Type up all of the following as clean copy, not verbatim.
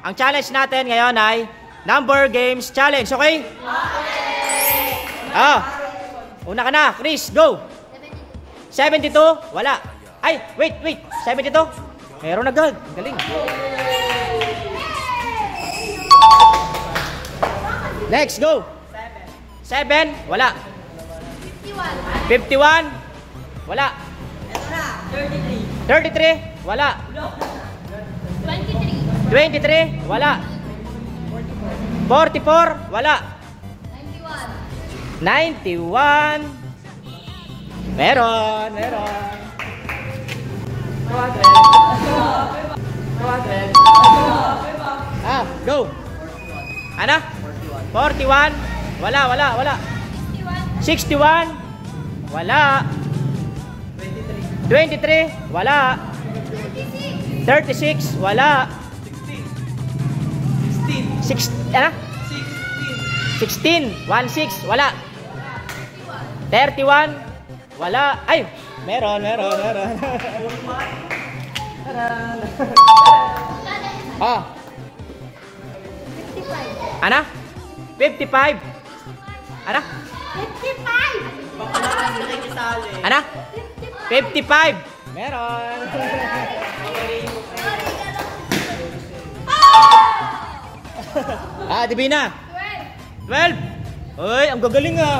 Ang challenge natin ngayon ay number games challenge, okay? Okay! Una ka na, Chris, go! 72, wala. Ay, wait, 72? Meron agad, galing. Next, go! 7, wala. 51, wala. 33, wala. 23, wala. 44, wala. 91. Meron. Go. Ano? 41, wala. 61, wala. 23, wala. 36, wala. 16, 16, wala. 31, wala. Ay, meron. Ano? 55. Ano? 55. Ano? 55. Meron. Divina. 12. Uy, ang gagaling ah.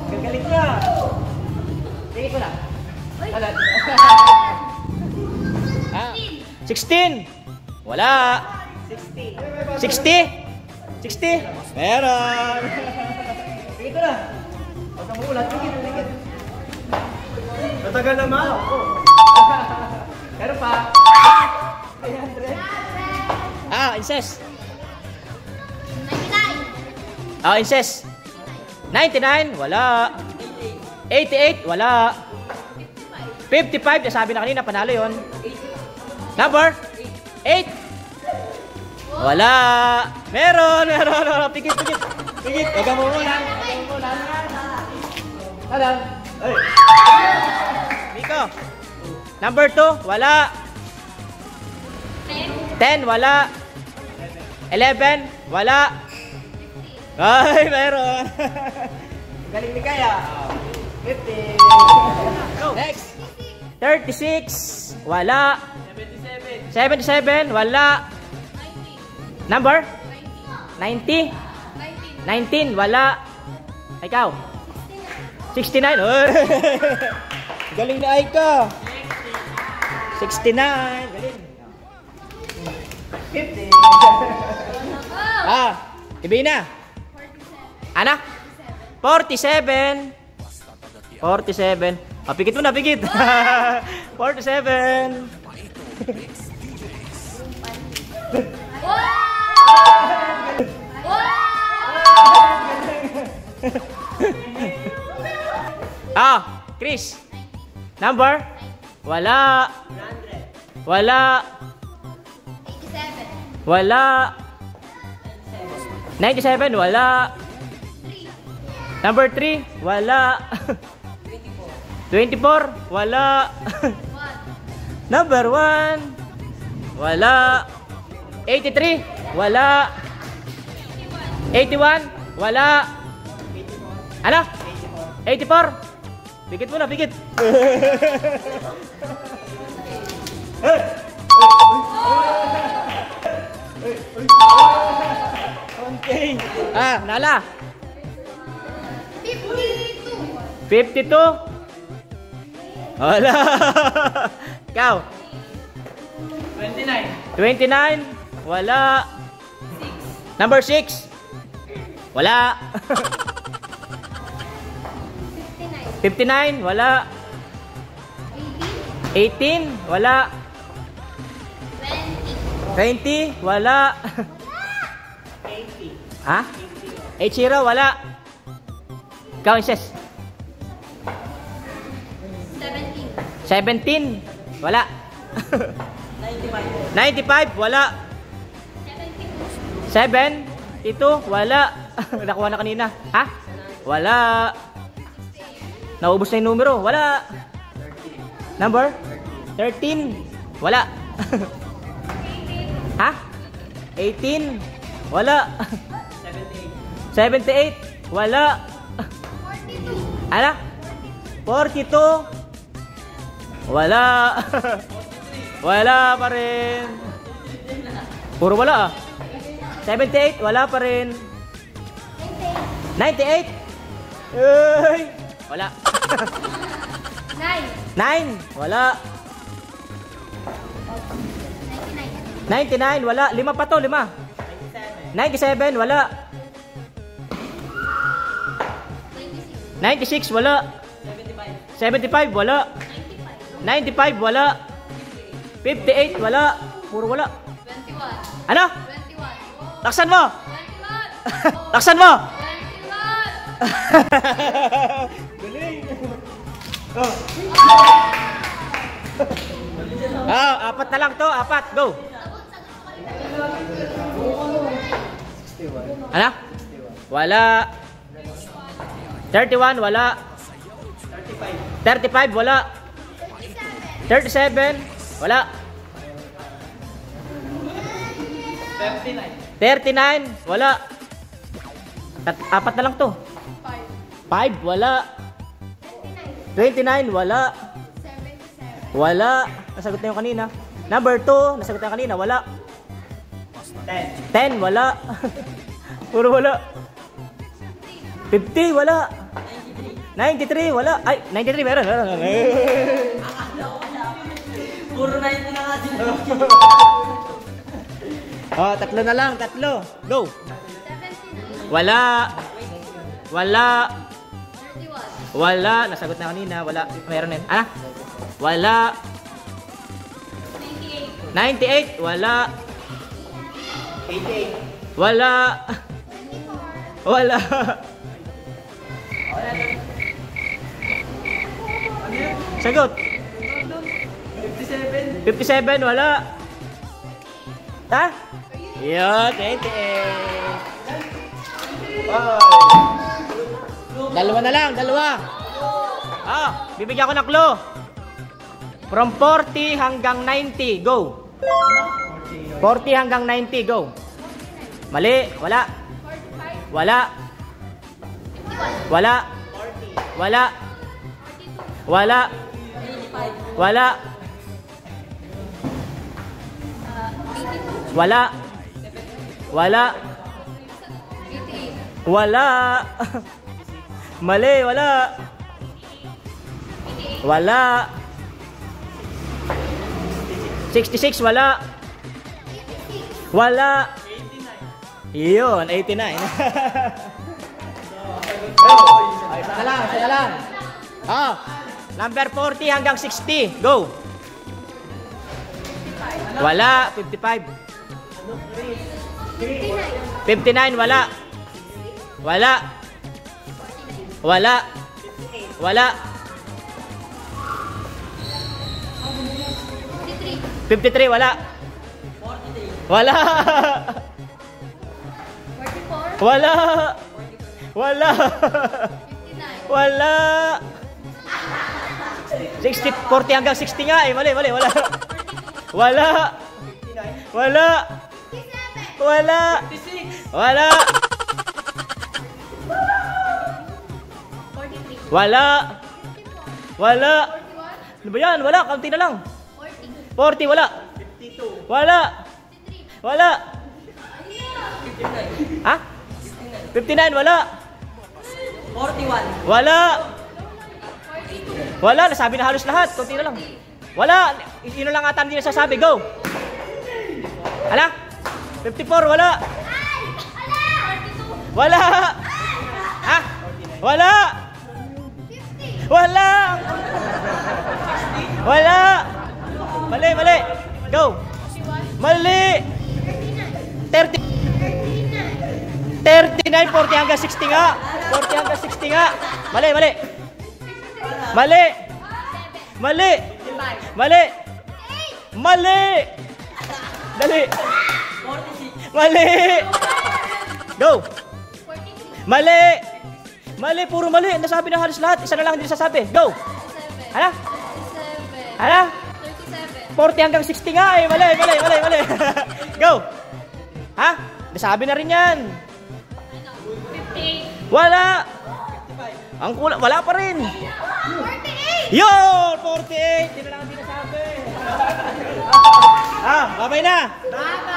Gagaling ka. Sige ko na. 16. Wala. 60. Meron. Sige ko na. Huwag kang ulat. Sige. Matagal naman. Meron pa. 300. Incest. 99. Incest. 99, wala. 88, wala. 55, nasabi na kanina, panalo yon. Number 8. Wala. Meron. Pigit. Huwag mo muna. Alam. Miko. Number 2, wala. 10, wala. 11, wala. Ay, meron. Galing ni Kaya. 50. Next. 36, wala. 77, wala. Number? 90. 19, wala. Ikaw? 69. Galing na Aika. 69. Galing. 50. Ibina. Ana? 47. Pigit mo na, pigit. 47. Chris. Number? Wala. 97, wala. Number 3, wala. 24, wala. Number 1, wala. 83, wala. 81, wala. Ano? 84. Pigit mo na, pigit. Okay. Nala. 52. Wala. Ikaw. 29. Wala. Number 6. Wala. 59. Wala. 18. Wala. 20. Wala. 80. Wala. Ikaw, Inces. 17. Wala. 95. Wala. 72. Wala. Nakuha na kanina. Wala. Naubos na yung numero. Wala. Number? 13. Wala. 18. Wala. 78. Wala. Ano? 42. Wala. Wala pa rin. Puro wala ah. 78. Wala pa rin. 98. Uy. Wala. 9. Wala. 99. Wala. 5 pa to. 5. 97. Wala. 96. Wala. 75. Wala. 95. Wala. 58. Wala. Puro wala. 21. Ano? 21. Laksan mo! 21. Laksan mo! 21. Galing! Apat na lang to. Apat. Go! Ano? Wala. 31. Wala. 35. Wala. 37. Wala. 39. Wala. Apat na lang to. 5. Wala. 29. Wala. 77. Wala. Nasagot na yung kanina. Number 2. Nasagot na yung kanina. Wala. 10. Wala. Puro wala. 50. Wala. 93. Wala. Ay, 93. Meron. Puro 90 na nga din. Oh, tatlo na lang. Tatlo. Go. 79. Wala. Wala. 31. Wala. Nasagot na kanina. Wala. Meron din. Ah? Wala. 98. 98. Wala. 88. Wala. Wala. Sagot. 57. Wala. Ha? Yun. 28. Dalawa na lang. Dalawa. Bibigyan ko ng clue. From 40 hanggang 90. Go. 40 hanggang 90. Go. Mali. Wala. 45. Wala. 51. Wala. Wala. Wala. 85. Wala. 82. Wala. Wala. 88. Wala. Mali. Wala. 88. Wala. 66. Wala. Wala. Yun. 89. Ay, isa na lang. Isa na lang. Number 40 hanggang 60. Go. Wala. 55. 59. Wala. Wala. Wala. Wala. 53. Wala. Wala. 44. Wala. Wala. 59. Wala. 60, 40 hanggang 60 nga eh. Mali, mali. Wala. Wala. Wala. Wala. Wala. 43. Wala. Wala. 41. Ano ba yan? Wala. Kaunti na lang. 40. 40. Wala. Wala. 53. Wala. Ha? 59. Wala. 41. Wala. 42. Wala. Nasabi na halos lahat. Kaunti na lang. Wala. Ino lang ata hindi nasasabi. Go. Hala? 54. Wala. 42. Wala. Ha? Wala. 50. Wala. Wala. Mali, mali. Go. 51. Mali. 30. 39, 40 hanggang 60 nga. 40 hanggang 60 nga. Mali, mali. Mali. Mali. Mali. Mali. Dali. Mali. Go. 43. Mali. Mali, puro mali. Nasabi na halos lahat. Isa na lang hindi nasasabi. Go. 37. Hala? 37. Hala? 37. 40 hanggang 60 nga eh. Mali, mali, mali, mali. Go. Ha? Nasabi na rin yan. 58. Wala. Ang kulang, wala pa rin. 48. Yo! 48! Hindi na lang hindi nasabi. Babay na. Bye.